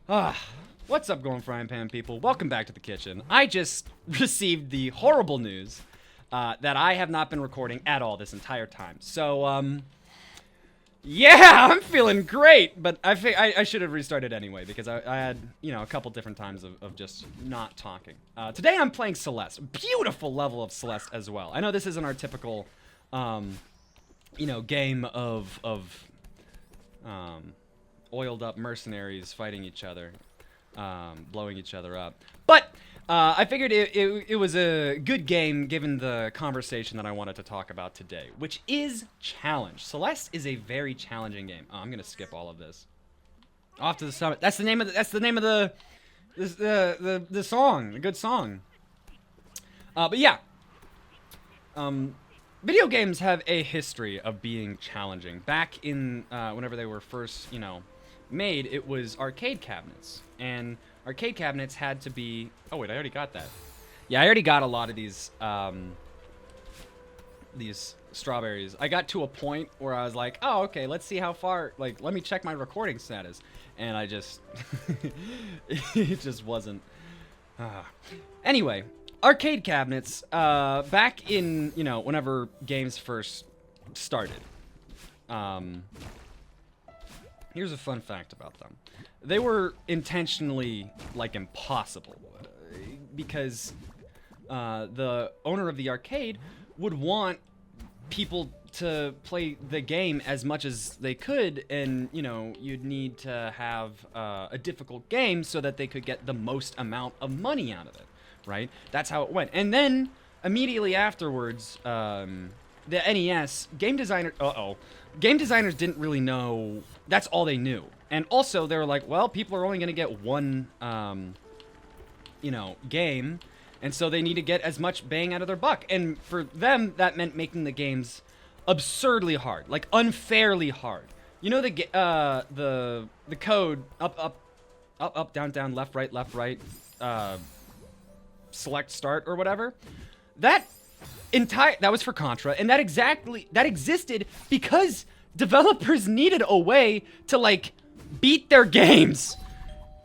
Ah, what's up, going frying pan people? Welcome back to the kitchen. I just received the horrible news that I have not been recording at all this entire time. So, yeah, I'm feeling great, but I should have restarted anyway because I had, a couple different times of just not talking. Today I'm playing Celeste. Beautiful level of Celeste as well. I know this isn't our typical, game of oiled up mercenaries fighting each other, blowing each other up. But I figured it was a good game given the conversation that I wanted to talk about today, which is challenge. Celeste is a very challenging game. Oh, I'm gonna skip all of this. Off to the summit. That's the name of the song, the good song. But yeah. Video games have a history of being challenging. Back in whenever they were first, made, it was arcade cabinets, and arcade cabinets had to be. Oh wait, I already got that. Yeah, I already got a lot of these strawberries. I got to a point where I was like, oh, okay, let's see how far. Like, let me check my recording status, and I just it just wasn't. Anyway, arcade cabinets. Back in whenever games first started. Here's a fun fact about them. They were intentionally, like, impossible. Because the owner of the arcade would want people to play the game as much as they could, and, you'd need to have a difficult game so that they could get the most amount of money out of it, right? That's how it went. And then, immediately afterwards, the NES, game designers didn't really know. That's all they knew. And also, they were like, well, people are only going to get one, game. And so they need to get as much bang out of their buck. And for them, that meant making the games absurdly hard. Like, unfairly hard. You know the code, up, down, left, right, select, start, or whatever? That was for Contra, and that existed because developers needed a way to, like, beat their games.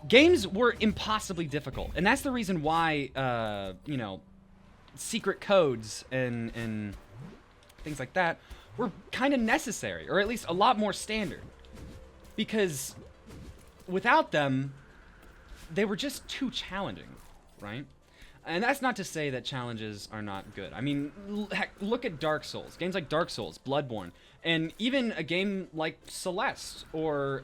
Games were impossibly difficult, and that's the reason why, secret codes and things like that were kind of necessary, or at least a lot more standard. Because without them, they were just too challenging, right? And that's not to say that challenges are not good. I mean, heck, look at Dark Souls. Games like Dark Souls, Bloodborne, and even a game like Celeste, or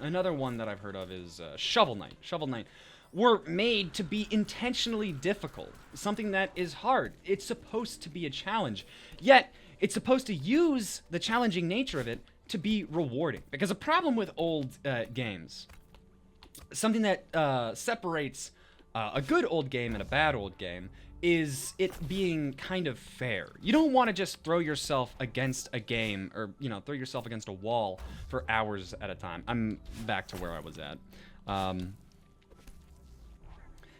another one that I've heard of is Shovel Knight. Shovel Knight were made to be intentionally difficult, something that is hard. It's supposed to be a challenge, yet it's supposed to use the challenging nature of it to be rewarding. Because a problem with old games, something that separates a good old game and a bad old game, is it being kind of fair. You don't want to just throw yourself against a game, or, throw yourself against a wall for hours at a time. I'm back to where I was at.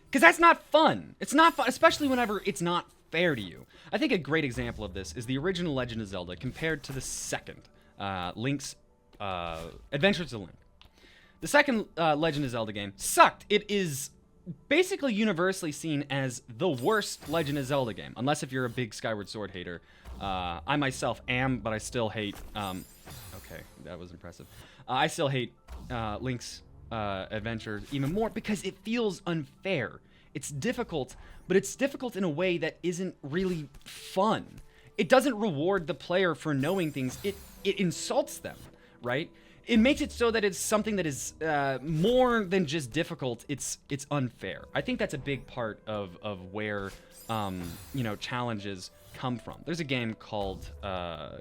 Because that's not fun. It's not fun, especially whenever it's not fair to you. I think a great example of this is the original Legend of Zelda compared to the second, Link's Adventures of Link. The second Legend of Zelda game sucked. It is basically universally seen as the worst Legend of Zelda game, unless if you're a big Skyward Sword hater. I myself am, but I still hate. Okay, that was impressive. I still hate Link's Adventure even more because it feels unfair. It's difficult, but it's difficult in a way that isn't really fun. It doesn't reward the player for knowing things. It insults them, right? It makes it so that it's something that is more than just difficult. It's unfair. I think that's a big part of where challenges come from. There's a game called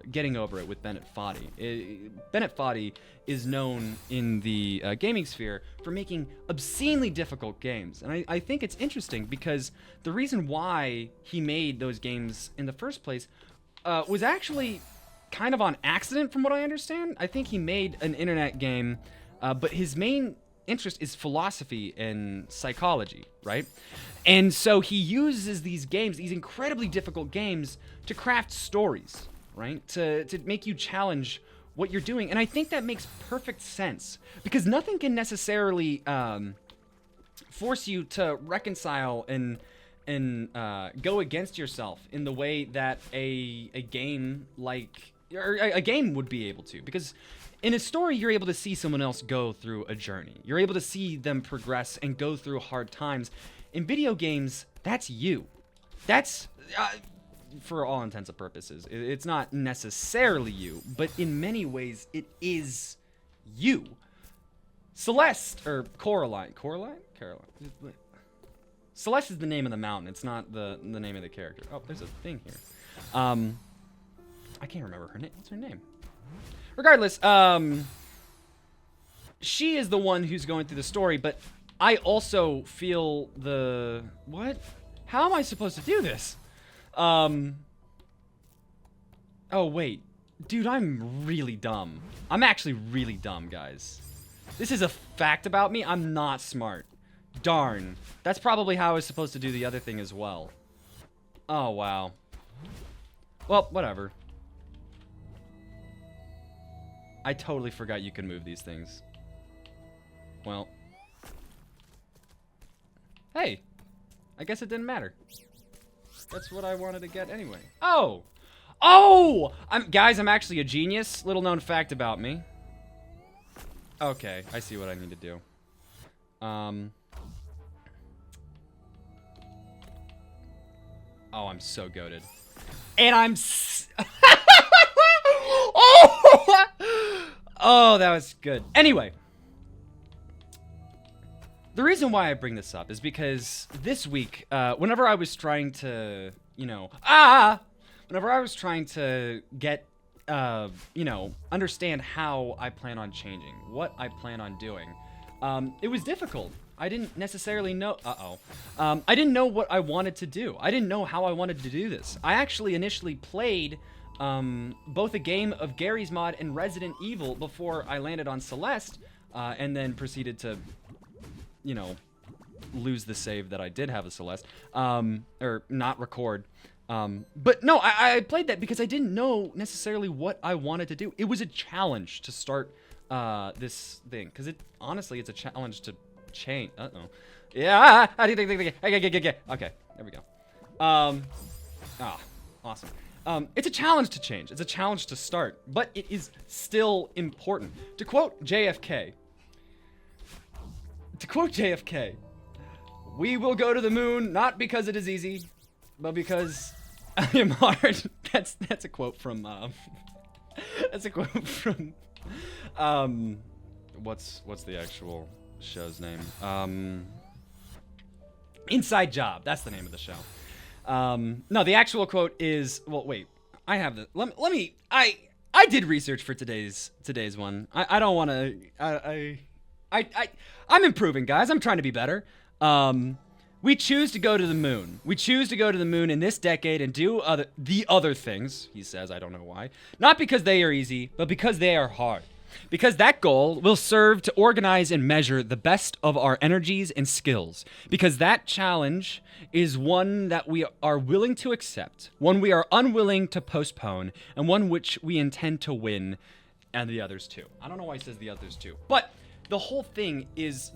Getting Over It with Bennett Foddy. Bennett Foddy is known in the gaming sphere for making obscenely difficult games, and I think it's interesting because the reason why he made those games in the first place was actually kind of on accident, from what I understand. I think he made an internet game, but his main interest is philosophy and psychology, right? And so he uses these games, these incredibly difficult games, to craft stories, right? To make you challenge what you're doing, and I think that makes perfect sense, because nothing can necessarily force you to reconcile and go against yourself in the way that a game like, or a game would be able to, because in a story you're able to see someone else go through a journey, you're able to see them progress and go through hard times. In video games, that's you. That's for all intents and purposes, it's not necessarily you, but in many ways it is you. Celeste, or Coraline. Celeste is the name of the mountain. It's not the name of the character. Oh, there's a thing here. I can't remember her name. What's her name? Regardless, she is the one who's going through the story, but I also feel the... What? How am I supposed to do this? Oh, wait. Dude, I'm really dumb. I'm actually really dumb, guys. This is a fact about me. I'm not smart. Darn. That's probably how I was supposed to do the other thing as well. Oh, wow. Well, whatever. I totally forgot you can move these things. Well. Hey. I guess it didn't matter. That's what I wanted to get anyway. Oh! Oh! Guys, I'm actually a genius. Little known fact about me. Okay, I see what I need to do. Oh, I'm so goated. And I'm oh! Oh, that was good. Anyway. The reason why I bring this up is because this week, whenever I was trying to, you know, whenever I was trying to get, you know, understand how I plan on changing, what I plan on doing, it was difficult. I didn't necessarily know, I didn't know what I wanted to do. I didn't know how I wanted to do this. I actually initially played both a game of Garry's Mod and Resident Evil before I landed on Celeste, and then proceeded to, you know, lose the save that I did have a Celeste, or not record. But no, I played that because I didn't know necessarily what I wanted to do. It was a challenge to start this thing, because honestly, it's a challenge to change. Yeah. Okay, there we go. Awesome. It's a challenge to change. It's a challenge to start, but it is still important. To quote JFK, we will go to the moon not because it is easy, but because I am hard. That's a quote from that's a quote from what's the actual show's name? Inside Job. That's the name of the show. No, the actual quote is, well, wait, I have the, let me, I did research for today's one. I don't want to, I'm improving, guys. I'm trying to be better. We choose to go to the moon. We choose to go to the moon in this decade and do the other things, he says, I don't know why. Not because they are easy, but because they are hard. Because that goal will serve to organize and measure the best of our energies and skills. Because that challenge is one that we are willing to accept, one we are unwilling to postpone, and one which we intend to win, and the others too. I don't know why he says the others too, but the whole thing is,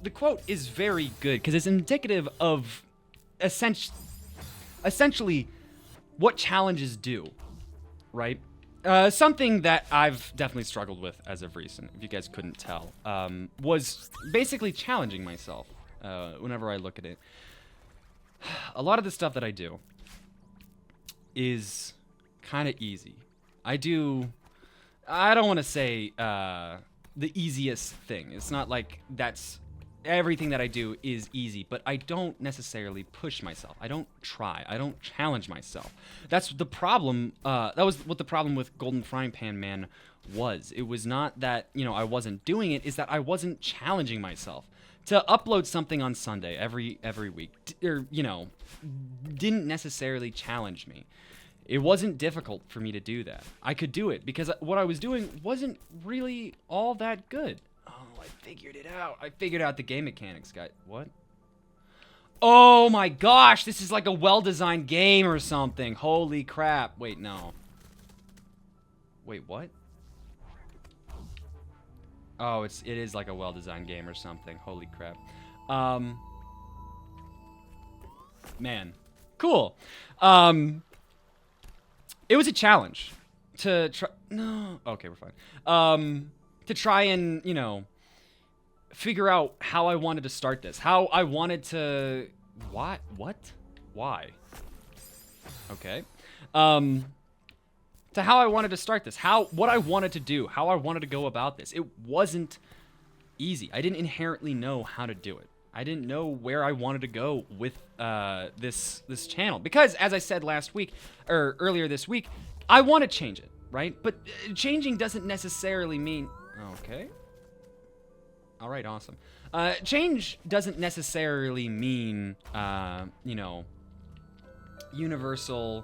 the quote is very good because it's indicative of essentially what challenges do, right? Something that I've definitely struggled with as of recent, if you guys couldn't tell, was basically challenging myself whenever I look at it. A lot of the stuff that I do is kind of easy. I don't want to say the easiest thing. It's not like that's everything that I do is easy, but I don't necessarily push myself. I don't try. I don't challenge myself. That's the problem. That was what the problem with Golden Frying Pan Man was. It was not that, you know, I wasn't doing it, is that I wasn't challenging myself. To upload something on Sunday every week, or, you know, didn't necessarily challenge me. It wasn't difficult for me to do that. I could do it because what I was doing wasn't really all that good. Oh, I figured it out. I figured out the game mechanics, guys. What? Oh my gosh, this is like a well-designed game or something. Holy crap. Wait, no. Wait, what? Oh, it is like a well-designed game or something. Holy crap. Man. Cool. It was a challenge to try. No. Okay, we're fine. To try and, you know, figure out how I wanted to start this. How I wanted to. What? Why? Okay. To how I wanted to start this. What I wanted to do. How I wanted to go about this. It wasn't easy. I didn't inherently know how to do it. I didn't know where I wanted to go with this channel, because as I said last week or earlier this week, I want to change it, right? But changing doesn't necessarily mean okay. All right, awesome. Change doesn't necessarily mean you know, universal,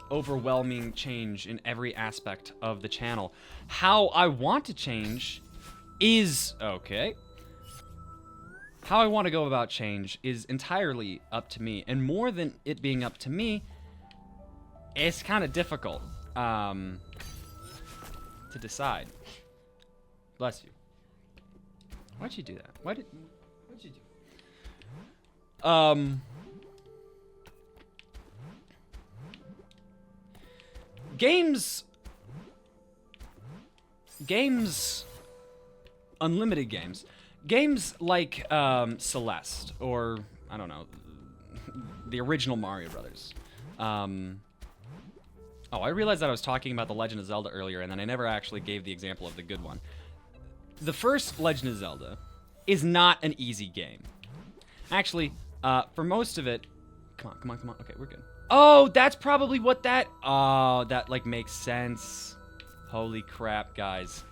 overwhelming change in every aspect of the channel. How I want to change is okay. How I want to go about change is entirely up to me, and more than it being up to me, it's kind of difficult to decide. Bless you. Why'd you do that? What'd you do? Games, unlimited games. Games like Celeste, or I don't know, the original Mario Brothers. Oh, I realized that I was talking about The Legend of Zelda earlier, and then I never actually gave the example of the good one. The first Legend of Zelda is not an easy game. Actually, for most of it, come on. Okay, we're good. Oh, that's probably what that. Oh, that like makes sense. Holy crap, guys.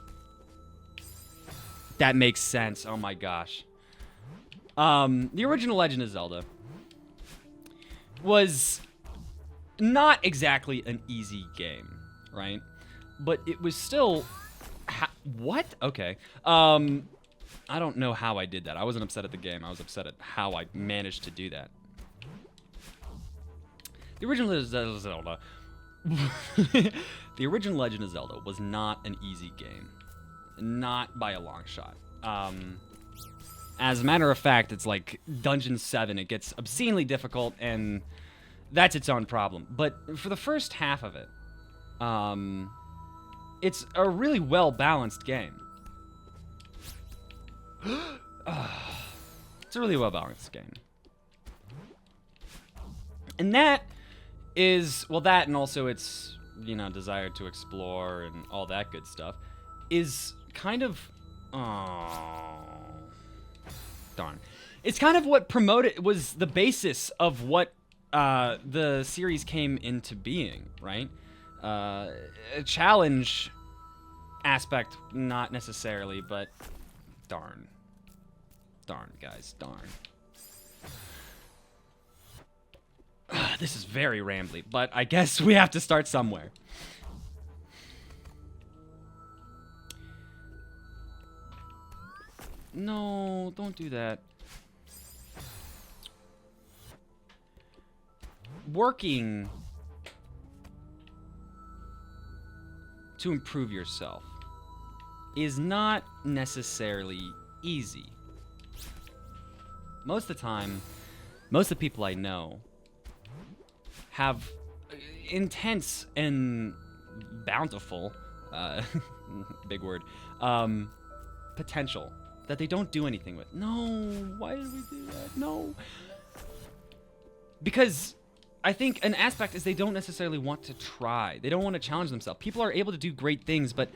That makes sense. Oh my gosh. The original Legend of Zelda was not exactly an easy game, right? But it was still... what? Okay. I don't know how I did that. I wasn't upset at the game. I was upset at how I managed to do that. The original Legend of Zelda... the original Legend of Zelda was not an easy game. Not by a long shot. As a matter of fact, it's like Dungeon 7. It gets obscenely difficult, and that's its own problem. But for the first half of it, it's a really well-balanced game. It's a really well-balanced game. And that is, well, that and also its, you know, desire to explore and all that good stuff is kind of, oh, darn. It's kind of what promoted, was the basis of what the series came into being, right? A challenge aspect, not necessarily, but darn. Darn, guys, darn. This is very rambly, but I guess we have to start somewhere. No, don't do that. Working to improve yourself is not necessarily easy. Most of the time, most of the people I know have intense and bountiful, big word, potential that they don't do anything with. No, why did we do that? No. Because I think an aspect is they don't necessarily want to try. They don't want to challenge themselves. People are able to do great things, but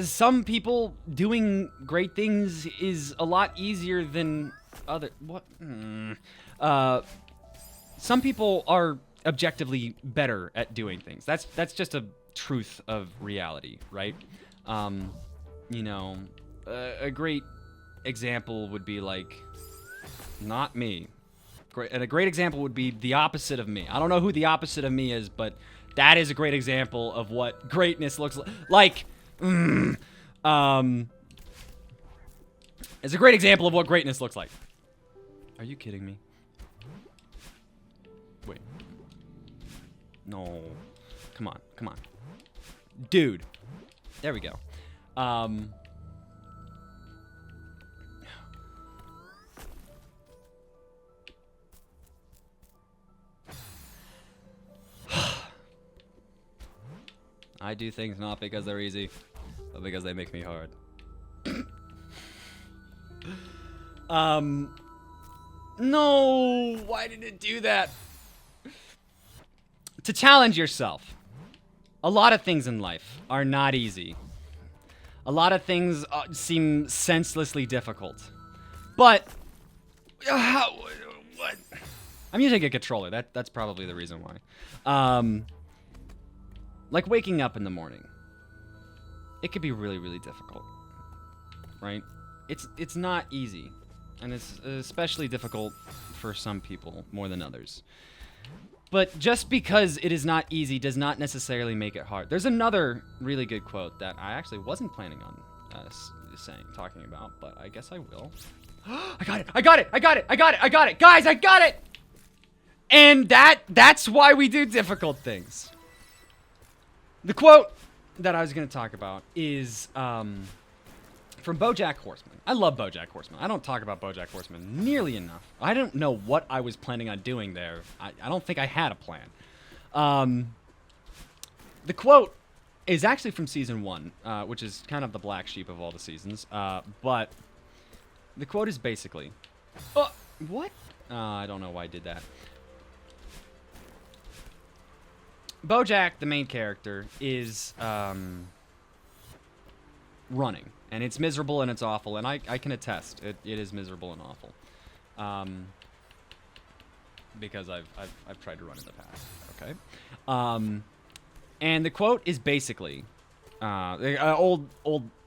some people doing great things is a lot easier than other... What? Some people are objectively better at doing things. That's just a truth of reality, right? You know, a great example would be like, not me. And a great example would be the opposite of me. I don't know who the opposite of me is, but that is a great example of what greatness looks like. It's a great example of what greatness looks like. Are you kidding me? Wait. No. Come on. Come on. Dude. There we go. I do things not because they're easy, but because they make me hard. No, why did it do that? To challenge yourself. A lot of things in life are not easy. A lot of things seem senselessly difficult. But, what? I'm using a controller. That's probably the reason why. Like waking up in the morning. It could be really, really difficult, right? It's not easy, and it's especially difficult for some people more than others. But just because it is not easy does not necessarily make it hard. There's another really good quote that I actually wasn't planning on talking about, but I guess I will. I got it! I got it! I got it! I got it! I got it! Guys, I got it! And that's why we do difficult things. The quote that I was going to talk about is from BoJack Horseman. I love BoJack Horseman. I don't talk about BoJack Horseman nearly enough. I don't know what I was planning on doing there. I don't think I had a plan. The quote is actually from season 1, which is kind of the black sheep of all the seasons. But the quote is basically... what? I don't know why I did that. BoJack, the main character, is running. And it's miserable and it's awful. And I can attest. It is miserable and awful. Because I've tried to run in the past. Okay? And the quote is basically... old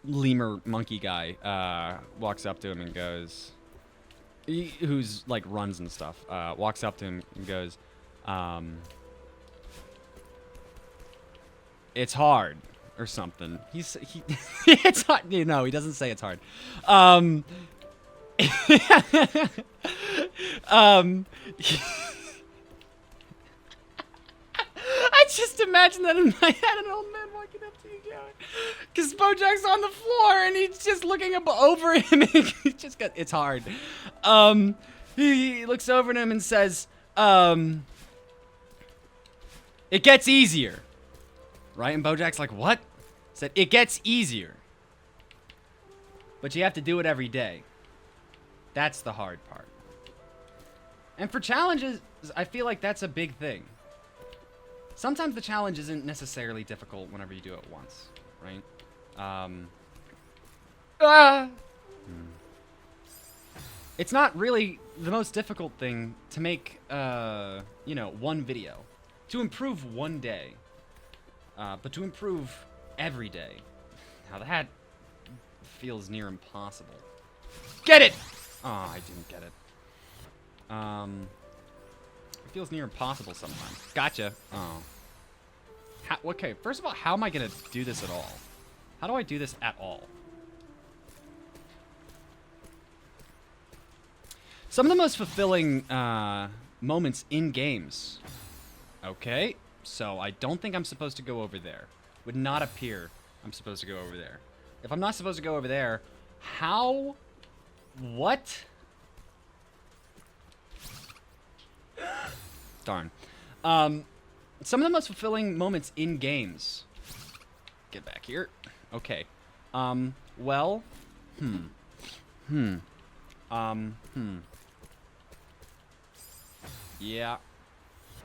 lemur monkey guy walks up to him and goes... who's, like, runs and stuff. Walks up to him and goes... it's hard, or something. It's hard. You know, he doesn't say it's hard. I just imagine that in my head, an old man walking up to you going, because BoJack's on the floor and he's just looking up over him. And he just got, it's hard. He looks over at him and says, it gets easier. Right? And BoJack's like, what? Said, it gets easier. But you have to do it every day. That's the hard part. And for challenges, I feel like that's a big thing. Sometimes the challenge isn't necessarily difficult whenever you do it once, right? It's not really the most difficult thing to make, you know, one video. To improve one day. But to improve every day, now that feels near impossible. Get it! Oh, I didn't get it. It feels near impossible sometimes. Gotcha. Oh. Okay, first of all, how am I gonna do this at all? How do I do this at all? Some of the most fulfilling moments in games. Okay. So I don't think I'm supposed to go over there. Would not appear I'm supposed to go over there. If I'm not supposed to go over there, how? What? Darn. Some of the most fulfilling moments in games. Get back here. Okay. Well. Yeah.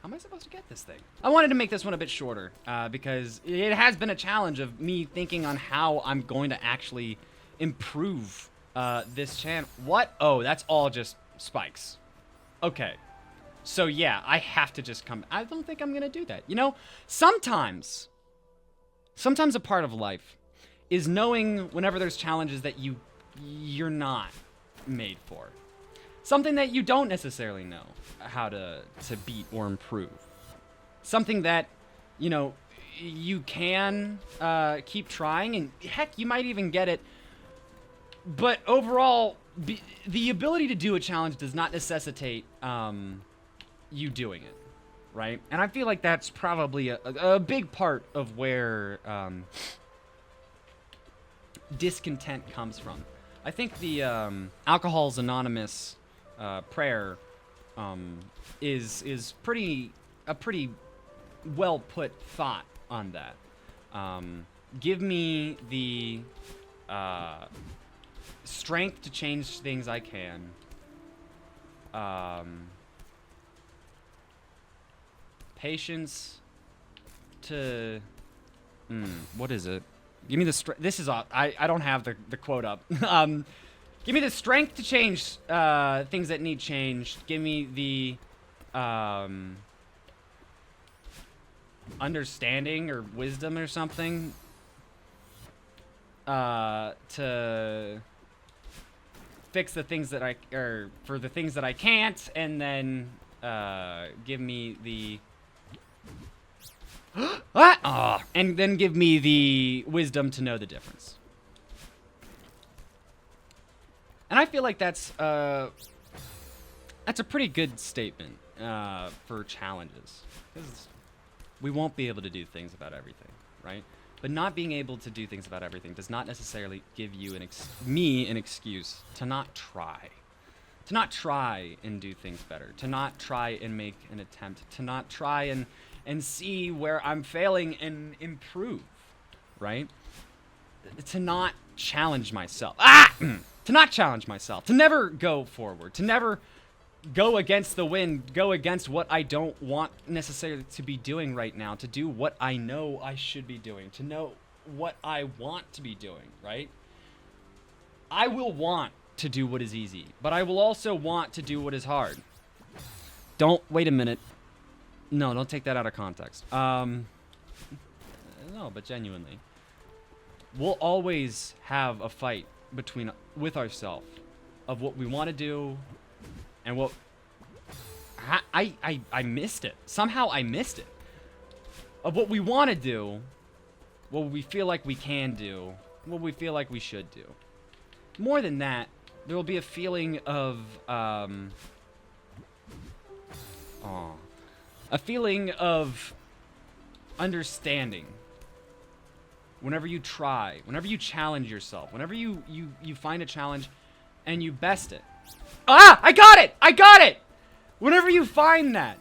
How am I supposed to get this thing? I wanted to make this one a bit shorter because it has been a challenge of me thinking on how I'm going to actually improve this channel. What? Oh, that's all just spikes. Okay. So yeah, I have to just come. I don't think I'm going to do that. You know, sometimes a part of life is knowing whenever there's challenges that you're not made for. Something that you don't necessarily know how to beat or improve. Something that, you know, you can keep trying, and heck, you might even get it. But overall, the ability to do a challenge does not necessitate you doing it, right? And I feel like that's probably a big part of where discontent comes from. I think the Alcohol's Anonymous prayer is a pretty well put thought on that. Give me the strength to change things I can. Patience to... what is it? Give me the strength... This is... I don't have the quote up. Give me the strength to change things that need changed. Give me the... understanding or wisdom or something to fix the things that for the things that I can't, and then give me the and then give me the wisdom to know the difference. And I feel like that's a pretty good statement for challenges, because we won't be able to do things about everything, right? But not being able to do things about everything does not necessarily give you me an excuse to not try. To not try and do things better. To not try and make an attempt. To not try and see where I'm failing and improve, right? To not challenge myself. To not challenge myself. To never go forward. To never go against the wind, go against what I don't want necessarily to be doing right now, to do what I know I should be doing, to know what I want to be doing, right? I will want to do what is easy, but I will also want to do what is hard. Wait a minute. No, don't take that out of context. No, but genuinely. We'll always have a fight with ourselves of what we want to do. And what... I missed it. Somehow I missed it. Of what we want to do, what we feel like we can do, what we feel like we should do. More than that, there will be a feeling of, a feeling of understanding. Whenever you try, whenever you challenge yourself, whenever you find a challenge and you best it. I got it! I got it! Whenever you find that,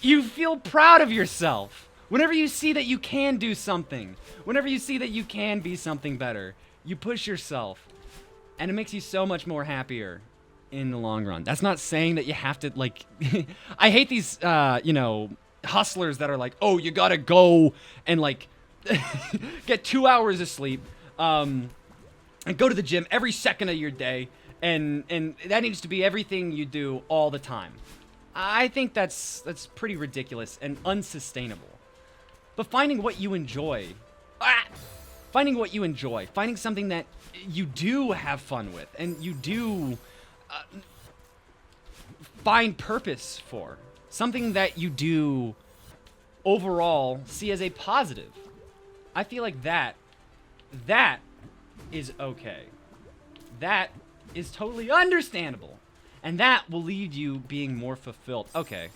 you feel proud of yourself. Whenever you see that you can do something, whenever you see that you can be something better, you push yourself. And it makes you so much more happier in the long run. That's not saying that you have to, like... I hate these, hustlers that are like, oh, you gotta go and, like, get 2 hours of sleep, and go to the gym every second of your day. And that needs to be everything you do all the time. I think that's pretty ridiculous and unsustainable. But finding what you enjoy, finding something that you do have fun with and you do find purpose for, something that you do overall see as a positive. I feel like that is okay. That is totally understandable, and that will lead you being more fulfilled. Okay,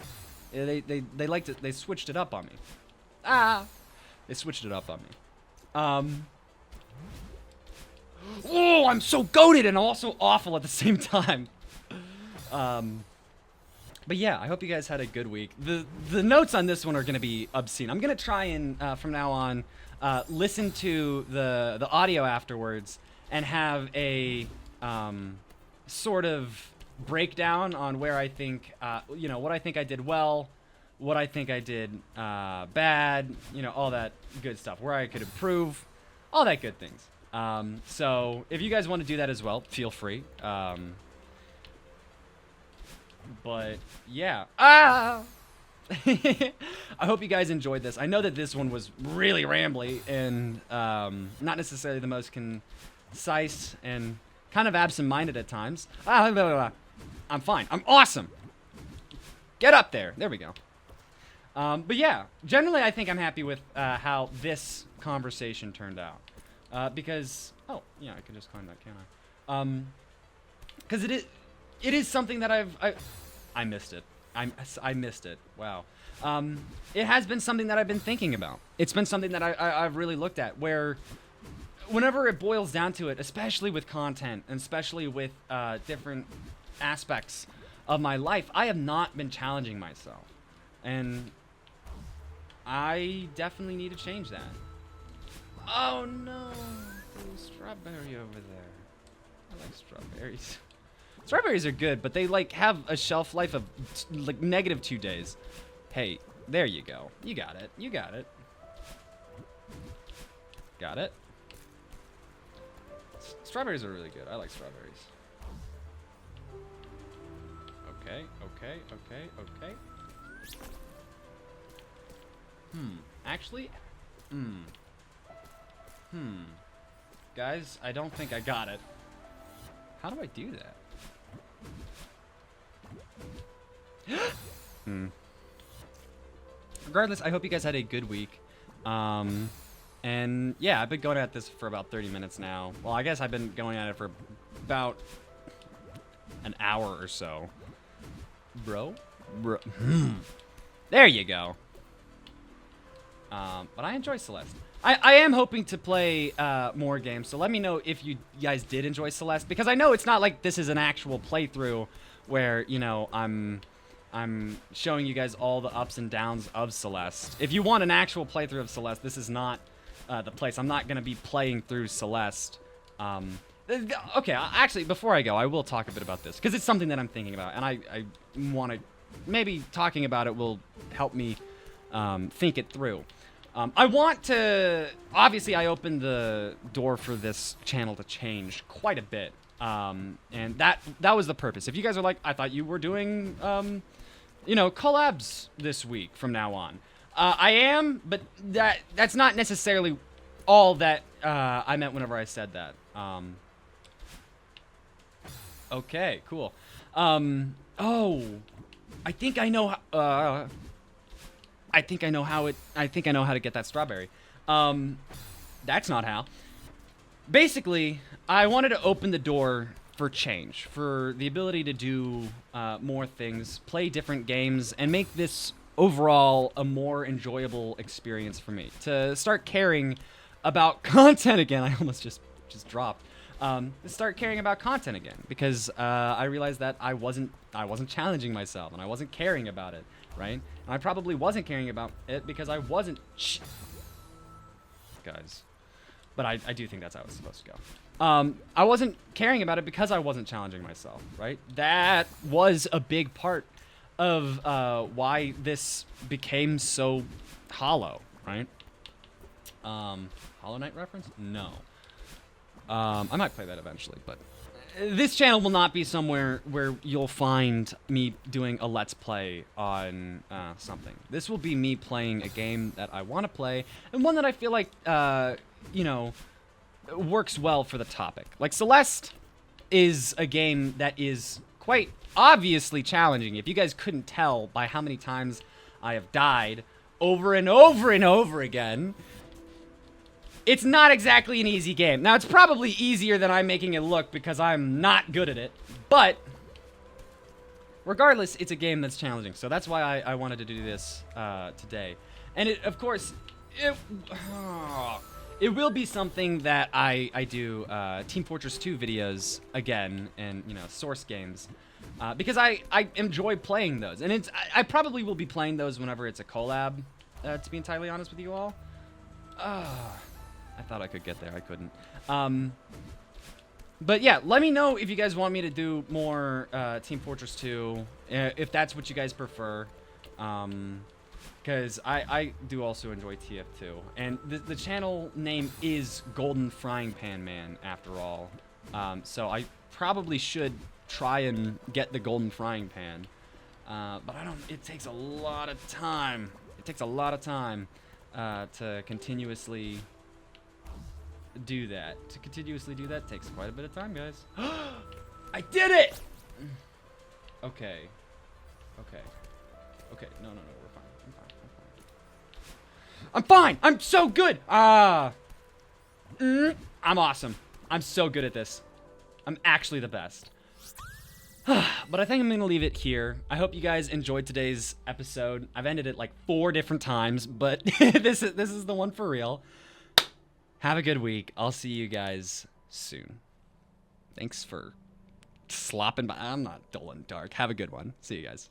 they switched it up on me. They switched it up on me. Oh, I'm so goated and also awful at the same time. But yeah, I hope you guys had a good week. The notes on this one are gonna be obscene. I'm gonna try and from now on listen to the audio afterwards and have a sort of breakdown on where I think, what I think I did well, what I think I did bad, all that good stuff, where I could improve, all that good things. So if you guys want to do that as well, feel free. But yeah, I hope you guys enjoyed this. I know that this one was really rambly and not necessarily the most concise and kind of absent-minded at times. I'm fine. I'm awesome. Get up there. There we go. But yeah, generally I think I'm happy with how this conversation turned out. Because, oh, yeah, I could just climb that, can't I? Because it is something that I missed it. I missed it. Wow. It has been something that I've been thinking about. It's been something that I've really looked at, where whenever it boils down to it, especially with content, and especially with different aspects of my life, I have not been challenging myself. And I definitely need to change that. Oh no, there's a strawberry over there. I like strawberries. Strawberries are good, but they like have a shelf life of like -2 days. Hey, there you go. You got it. You got it. Got it. Strawberries are really good. I like strawberries. Okay, okay, okay, okay. Actually, guys, I don't think I got it. How do I do that? Regardless, I hope you guys had a good week. And yeah, I've been going at this for about 30 minutes now. Well, I guess I've been going at it for about an hour or so. Bro. There you go. But I enjoy Celeste. I am hoping to play more games, so let me know if you guys did enjoy Celeste, because I know it's not like this is an actual playthrough where, you know, I'm showing you guys all the ups and downs of Celeste. If you want an actual playthrough of Celeste, this is not the place. I'm not going to be playing through Celeste. Okay, actually, before I go, I will talk a bit about this, because it's something that I'm thinking about, and I want to... Maybe talking about it will help me think it through. I want to... Obviously, I opened the door for this channel to change quite a bit. And that was the purpose. If you guys are like, I thought you were doing, you know, collabs this week from now on. I am, but that's not necessarily all that I meant whenever I said that. Okay, cool. Oh, I think I know. I think I know how to get that strawberry. That's not how. Basically, I wanted to open the door for change, for the ability to do more things, play different games, and make this overall a more enjoyable experience for me. To start caring about content again. I almost just dropped. Start caring about content again, because I realized that I wasn't challenging myself, and I wasn't caring about it, right? And I probably wasn't caring about it because I wasn't... Guys. But I do think that's how it's supposed to go. I wasn't caring about it because I wasn't challenging myself, right? That was a big part of why this became so hollow, right? Hollow Knight reference? No. I might play that eventually, but this channel will not be somewhere where you'll find me doing a Let's Play on something. This will be me playing a game that I want to play, and one that I feel like, you know, works well for the topic. Like, Celeste is a game that is quite obviously challenging. If you guys couldn't tell by how many times I have died over and over and over again, it's not exactly an easy game. Now, it's probably easier than I'm making it look because I'm not good at it, but regardless, it's a game that's challenging. So that's why I wanted to do this today. And it, of course, it will be something that I do Team Fortress 2 videos again, and, you know, Source games, because I enjoy playing those. And I probably will be playing those whenever it's a collab, to be entirely honest with you all. I thought I could get there. I couldn't. But yeah, let me know if you guys want me to do more Team Fortress 2, if that's what you guys prefer. Because I do also enjoy TF2. And the channel name is Golden Frying Pan Man, after all. So I probably should try and get the Golden Frying Pan. But I don't... It takes a lot of time. It takes a lot of time to continuously... do that. To continuously do that takes quite a bit of time, guys. I did it! Okay. Okay. Okay. No, we're fine. I'm fine! I'm so good! I'm awesome. I'm so good at this. I'm actually the best. But I think I'm gonna leave it here. I hope you guys enjoyed today's episode. I've ended it like 4 different times, but this is the one for real. Have a good week. I'll see you guys soon. Thanks for slopping by. I'm not dull and dark. Have a good one. See you guys.